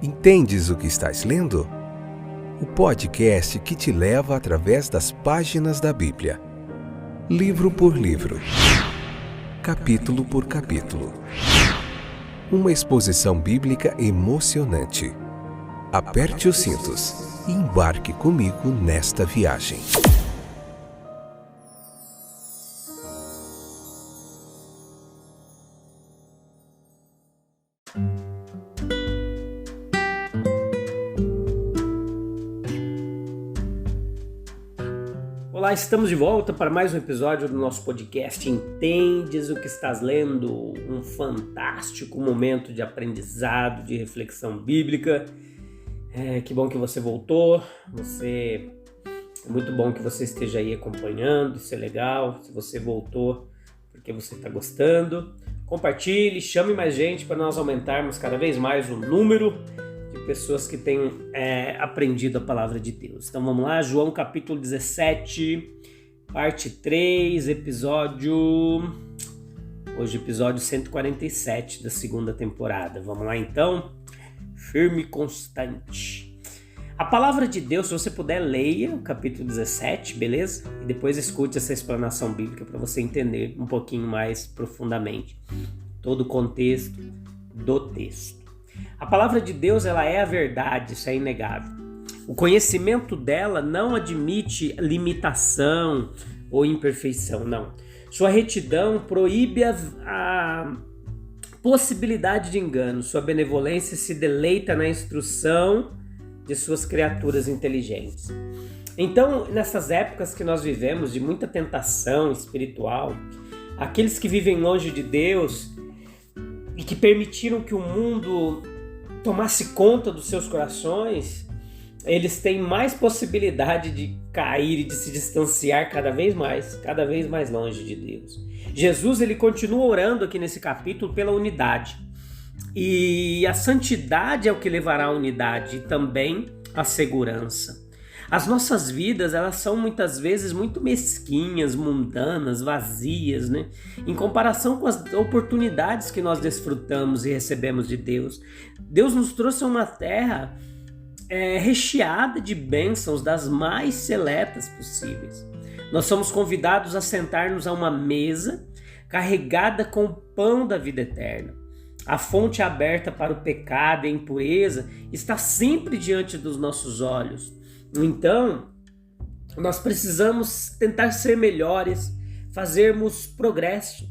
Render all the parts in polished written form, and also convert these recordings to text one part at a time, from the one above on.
Entendes o que estás lendo? O podcast que te leva através das páginas da Bíblia, livro por livro, capítulo por capítulo. Uma exposição bíblica emocionante. Aperte os cintos e embarque comigo nesta viagem. Olá, estamos de volta para mais um episódio do nosso podcast Entendes o que estás lendo? Um fantástico momento de aprendizado, de reflexão bíblica. Que bom que você voltou. É muito bom que você esteja aí acompanhando, isso é legal. Se você voltou porque você está gostando, compartilhe, chame mais gente para nós aumentarmos cada vez mais o número de pessoas que têm aprendido a palavra de Deus. Então vamos lá, João capítulo 17, parte 3, episódio 147 da segunda temporada. Vamos lá então, firme e constante. A palavra de Deus, se você puder, leia o capítulo 17, beleza? E depois escute essa explanação bíblica para você entender um pouquinho mais profundamente todo o contexto do texto. A palavra de Deus, ela é a verdade, isso é inegável. O conhecimento dela não admite limitação ou imperfeição, não. Sua retidão proíbe a possibilidade de engano. Sua benevolência se deleita na instrução de suas criaturas inteligentes. Então, nessas épocas que nós vivemos de muita tentação espiritual, aqueles que vivem longe de Deus e que permitiram que o mundo tomasse conta dos seus corações, eles têm mais possibilidade de cair e de se distanciar cada vez mais longe de Deus. Jesus, ele continua orando aqui nesse capítulo pela unidade. E a santidade é o que levará à unidade e também à segurança. As nossas vidas, elas são muitas vezes muito mesquinhas, mundanas, vazias, né? Em comparação com as oportunidades que nós desfrutamos e recebemos de Deus. Deus nos trouxe a uma terra recheada de bênçãos das mais seletas possíveis. Nós somos convidados a sentar-nos a uma mesa carregada com o pão da vida eterna. A fonte aberta para o pecado e a impureza está sempre diante dos nossos olhos. Então, nós precisamos tentar ser melhores, fazermos progresso.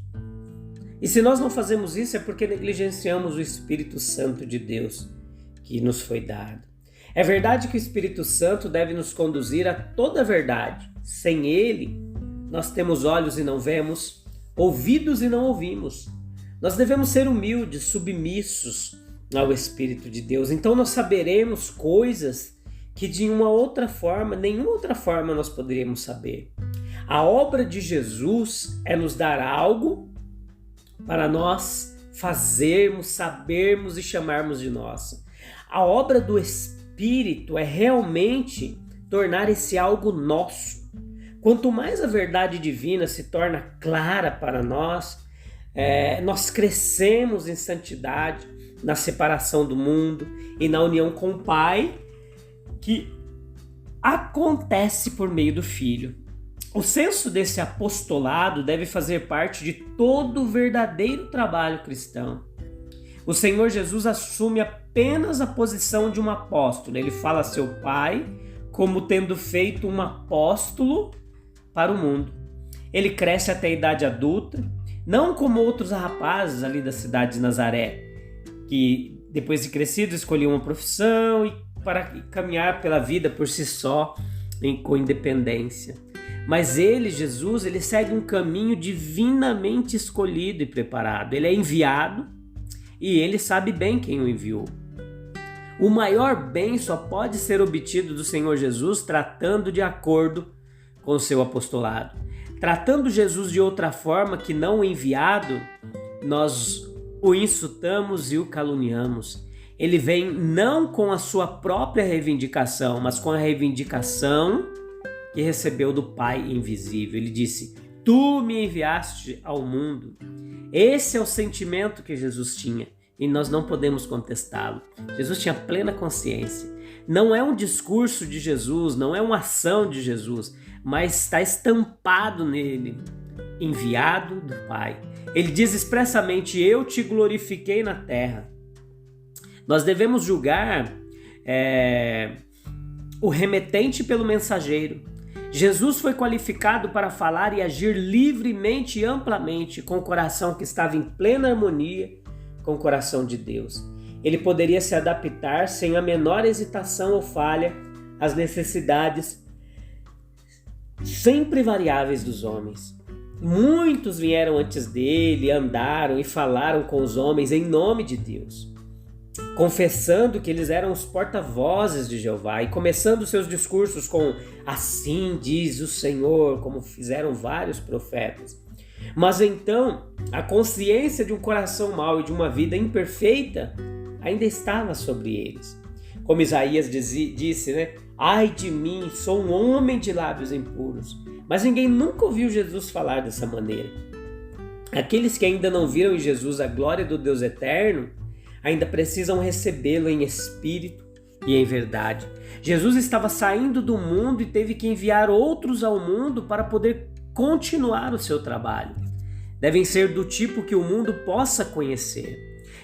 E se nós não fazemos isso é porque negligenciamos o Espírito Santo de Deus que nos foi dado. É verdade que o Espírito Santo deve nos conduzir a toda a verdade. Sem ele, nós temos olhos e não vemos, ouvidos e não ouvimos. Nós devemos ser humildes, submissos ao Espírito de Deus. Então nós saberemos coisas que de nenhuma outra forma nós poderíamos saber. A obra de Jesus é nos dar algo para nós fazermos, sabermos e chamarmos de nossa. A obra do Espírito é realmente tornar esse algo nosso. Quanto mais a verdade divina se torna clara para nós, nós crescemos em santidade, na separação do mundo e na união com o Pai, que acontece por meio do Filho. O senso desse apostolado deve fazer parte de todo o verdadeiro trabalho cristão. O Senhor Jesus assume apenas a posição de um apóstolo. Ele fala a seu Pai como tendo feito um apóstolo para o mundo. Ele cresce até a idade adulta, não como outros rapazes ali da cidade de Nazaré, que depois de crescidos escolhiam uma profissão e para caminhar pela vida por si só, com independência. Mas ele, Jesus, ele segue um caminho divinamente escolhido e preparado. Ele é enviado e ele sabe bem quem o enviou. O maior bem só pode ser obtido do Senhor Jesus tratando de acordo com o seu apostolado. Tratando Jesus de outra forma que não o enviado, nós o insultamos e o caluniamos. Ele vem não com a sua própria reivindicação, mas com a reivindicação que recebeu do Pai invisível. Ele disse: Tu me enviaste ao mundo. Esse é o sentimento que Jesus tinha. e nós não podemos contestá-lo. Jesus tinha plena consciência. Não é um discurso de Jesus, não é uma ação de Jesus, mas está estampado nele, enviado do Pai. Ele diz expressamente: eu te glorifiquei na terra. Nós devemos julgar o remetente pelo mensageiro. Jesus foi qualificado para falar e agir livremente e amplamente com o coração que estava em plena harmonia com o coração de Deus. Ele poderia se adaptar sem a menor hesitação ou falha às necessidades sempre variáveis dos homens. Muitos vieram antes dele, andaram e falaram com os homens em nome de Deus, confessando que eles eram os porta-vozes de Jeová e começando seus discursos com assim diz o Senhor, como fizeram vários profetas. Mas então, a consciência de um coração mau e de uma vida imperfeita ainda estava sobre eles. Como Isaías disse, né? Ai de mim, sou um homem de lábios impuros. Mas ninguém nunca ouviu Jesus falar dessa maneira. Aqueles que ainda não viram em Jesus a glória do Deus eterno, ainda precisam recebê-lo em espírito e em verdade. Jesus estava saindo do mundo e teve que enviar outros ao mundo para poder continuar o seu trabalho. Devem ser do tipo que o mundo possa conhecer.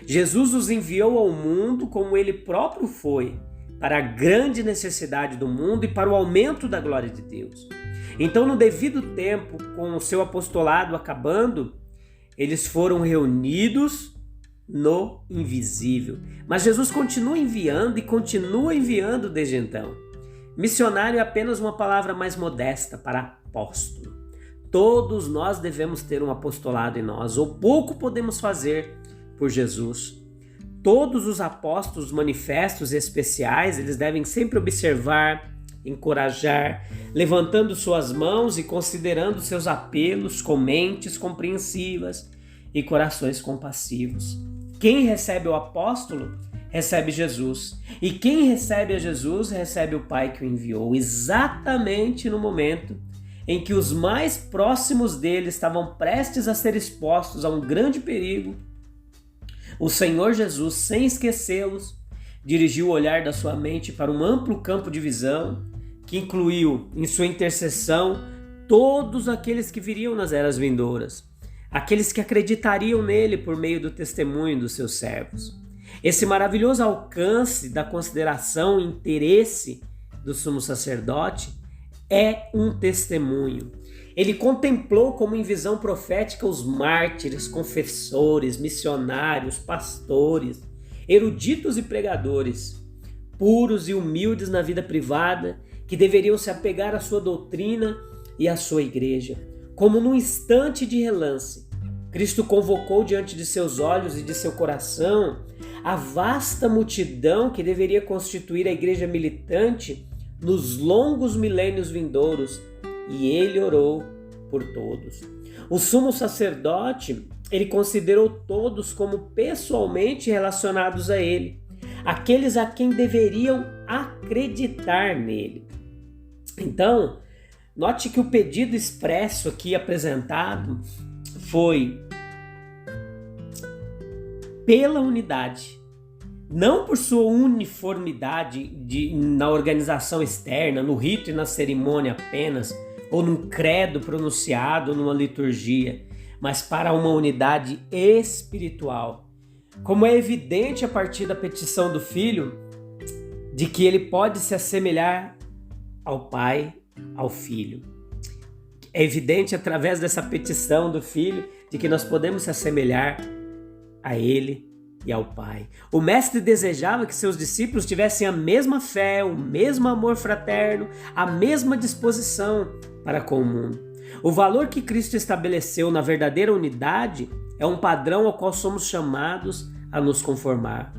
Jesus os enviou ao mundo como ele próprio foi, para a grande necessidade do mundo e para o aumento da glória de Deus. Então, no devido tempo, com o seu apostolado acabando, eles foram reunidos no invisível. Mas Jesus continua enviando e continua enviando desde então. Missionário é apenas uma palavra mais modesta para apóstolo. Todos nós devemos ter um apostolado em nós, ou pouco podemos fazer por Jesus. Todos os apóstolos manifestos e especiais, eles devem sempre observar, encorajar, levantando suas mãos e considerando seus apelos com mentes compreensivas e corações compassivos. Quem recebe o apóstolo, recebe Jesus. E quem recebe a Jesus, recebe o Pai que o enviou, exatamente no momento em que os mais próximos dele estavam prestes a ser expostos a um grande perigo. O Senhor Jesus, sem esquecê-los, dirigiu o olhar da sua mente para um amplo campo de visão que incluiu em sua intercessão todos aqueles que viriam nas eras vindouras, aqueles que acreditariam nele por meio do testemunho dos seus servos. Esse maravilhoso alcance da consideração e interesse do sumo sacerdote é um testemunho. Ele contemplou como em visão profética os mártires, confessores, missionários, pastores, eruditos e pregadores, puros e humildes na vida privada, que deveriam se apegar à sua doutrina e à sua igreja. Como num instante de relance, Cristo convocou diante de seus olhos e de seu coração a vasta multidão que deveria constituir a igreja militante nos longos milênios vindouros, e ele orou por todos. O sumo sacerdote, ele considerou todos como pessoalmente relacionados a ele, aqueles a quem deveriam acreditar nele. Então, note que o pedido expresso aqui apresentado foi pela unidade, não por sua uniformidade na organização externa, no rito e na cerimônia apenas, ou num credo pronunciado numa liturgia, mas para uma unidade espiritual. Como é evidente a partir da petição do Filho, de que ele pode se assemelhar ao Pai, ao Filho. É evidente através dessa petição do Filho de que nós podemos se assemelhar a Ele e ao Pai. O Mestre desejava que seus discípulos tivessem a mesma fé, o mesmo amor fraterno, a mesma disposição para com o mundo. O valor que Cristo estabeleceu na verdadeira unidade é um padrão ao qual somos chamados a nos conformar.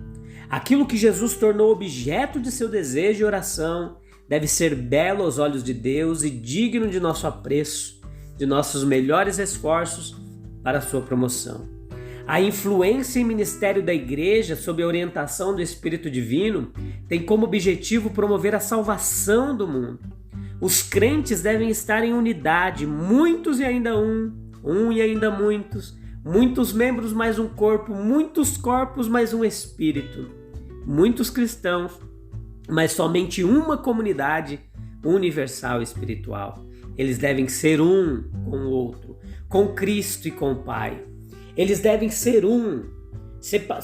Aquilo que Jesus tornou objeto de seu desejo e oração deve ser belo aos olhos de Deus e digno de nosso apreço, de nossos melhores esforços para a sua promoção. A influência e ministério da igreja, sob a orientação do Espírito Divino, tem como objetivo promover a salvação do mundo. Os crentes devem estar em unidade, muitos e ainda um e ainda muitos, Muitos membros, mais um corpo. Muitos corpos, mais um espírito. Muitos cristãos, mas somente uma comunidade universal espiritual. Eles devem ser um com o outro, com Cristo e com o Pai. Eles devem ser um.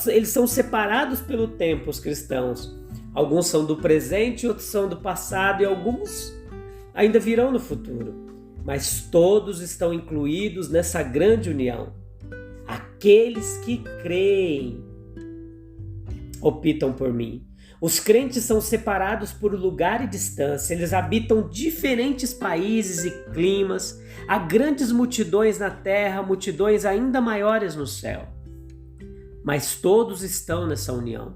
Eles são separados pelo tempo, os cristãos. Alguns são do presente, outros são do passado e alguns ainda virão no futuro. Mas todos estão incluídos nessa grande união. Aqueles que creem optam por mim. Os crentes são separados por lugar e distância. Eles habitam diferentes países e climas. Há grandes multidões na terra, multidões ainda maiores no céu. Mas todos estão nessa união.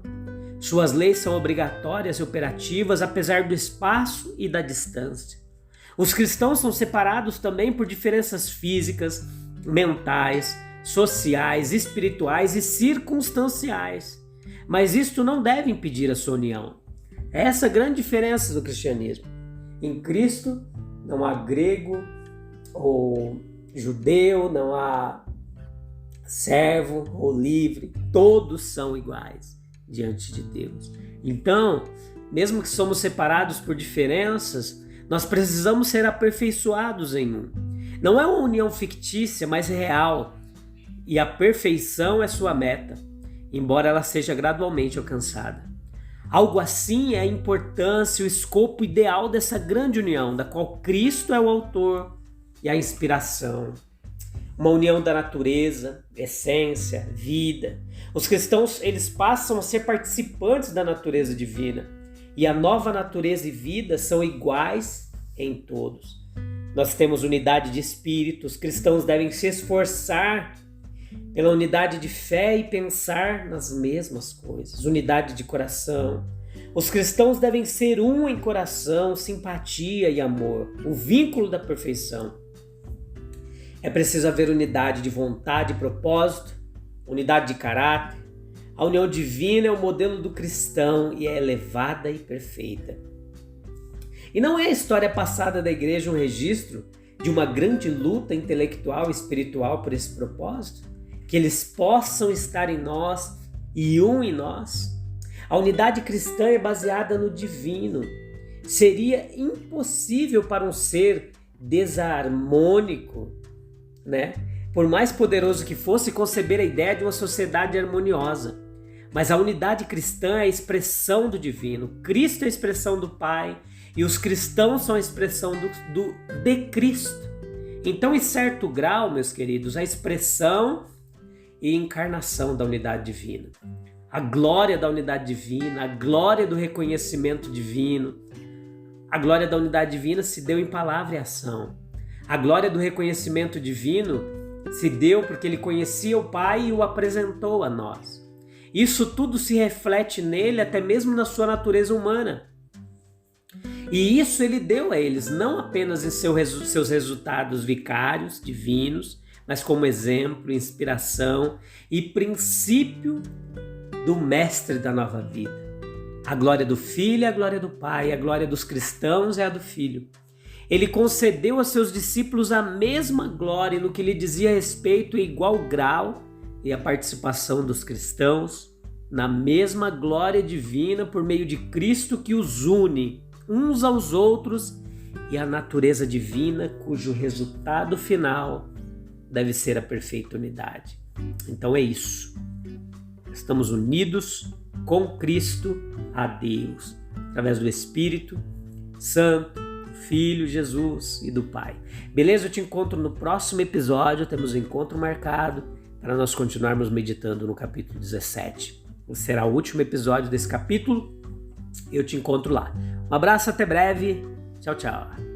Suas leis são obrigatórias e operativas, apesar do espaço e da distância. Os cristãos são separados também por diferenças físicas, mentais, sociais, espirituais e circunstanciais. Mas isto não deve impedir a sua união. É essa a grande diferença do cristianismo. Em Cristo não há grego ou judeu, não há servo ou livre. Todos são iguais diante de Deus. Então, mesmo que somos separados por diferenças, nós precisamos ser aperfeiçoados em um. Não é uma união fictícia, mas real. E a perfeição é sua meta, embora ela seja gradualmente alcançada. Algo assim é a importância, o escopo ideal dessa grande união, da qual Cristo é o autor e a inspiração. Uma união da natureza, essência, vida. Os cristãos, eles passam a ser participantes da natureza divina. E a nova natureza e vida são iguais em todos. Nós temos unidade de espírito. Os cristãos devem se esforçar pela unidade de fé e pensar nas mesmas coisas. Unidade de coração. Os cristãos devem ser um em coração, simpatia e amor. O vínculo da perfeição. É preciso haver unidade de vontade e propósito, unidade de caráter. A união divina é o modelo do cristão e é elevada e perfeita. E não é a história passada da igreja um registro de uma grande luta intelectual e espiritual por esse propósito? Que eles possam estar em nós e um em nós. A unidade cristã é baseada no divino. Seria impossível para um ser desarmônico, por mais poderoso que fosse, conceber a ideia de uma sociedade harmoniosa. Mas a unidade cristã é a expressão do divino. Cristo é a expressão do Pai e os cristãos são a expressão de Cristo. Então, em certo grau, meus queridos, a expressão e encarnação da unidade divina. A glória da unidade divina, a glória do reconhecimento divino. A glória da unidade divina se deu em palavra e ação. A glória do reconhecimento divino se deu porque ele conhecia o Pai e o apresentou a nós. Isso tudo se reflete nele, até mesmo na sua natureza humana. E isso ele deu a eles, não apenas em seus resultados vicários, divinos, mas como exemplo, inspiração e princípio do mestre da nova vida. A glória do Filho é a glória do Pai, a glória dos cristãos é a do Filho. Ele concedeu a seus discípulos a mesma glória no que lhe dizia respeito em igual grau e a participação dos cristãos na mesma glória divina por meio de Cristo que os une uns aos outros e a natureza divina cujo resultado final deve ser a perfeita unidade. Então é isso. Estamos unidos com Cristo a Deus, através do Espírito Santo, Filho Jesus e do Pai. Beleza? Eu te encontro no próximo episódio. Temos um encontro marcado para nós continuarmos meditando no capítulo 17. Será o último episódio desse capítulo. Eu te encontro lá. Um abraço, até breve. Tchau, tchau.